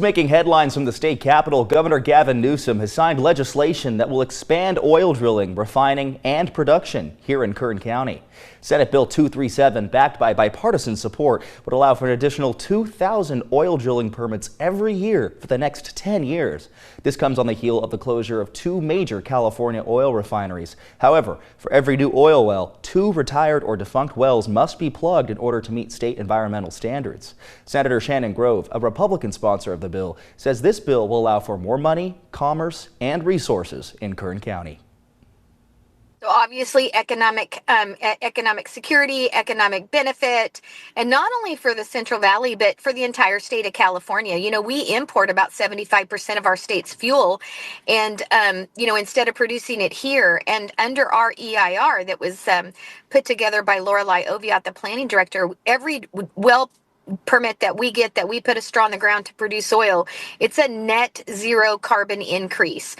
Making headlines from the state capitol, Governor Gavin Newsom has signed legislation that will expand oil drilling, refining, and production here in Kern County. Senate Bill 237, backed by bipartisan support, would allow for an additional 2,000 oil drilling permits every year for the next 10 years. This comes on the heel of the closure of two major California oil refineries. However, for every new oil well, 2 retired or defunct wells must be plugged in order to meet state environmental standards. Senator Shannon Grove, a Republican sponsor of the bill, says this bill will allow for more money, commerce, and resources in Kern County. So obviously economic security, economic benefit, and not only for the Central Valley, but for the entire state of California. You know, we import about 75% of our state's fuel, and, instead of producing it here, and under our EIR that was put together by Lorelei Oviatt, the planning director, every well permit that we get, that we put a straw in the ground to produce oil, it's a net zero carbon increase.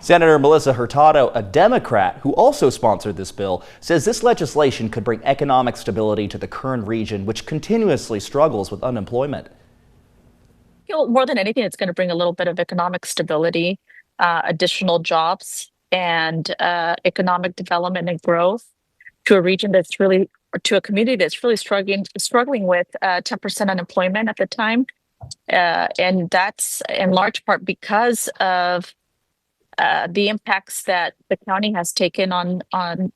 Senator Melissa Hurtado, a Democrat who also sponsored this bill, says this legislation could bring economic stability to the Kern region, which continuously struggles with unemployment. More than anything, it's going to bring a little bit of economic stability, additional jobs, and economic development and growth to a region that's really, or to a community that's really struggling with 10% unemployment at the time. And that's in large part because of the impacts that the county has taken on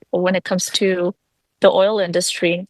when it comes to the oil industry.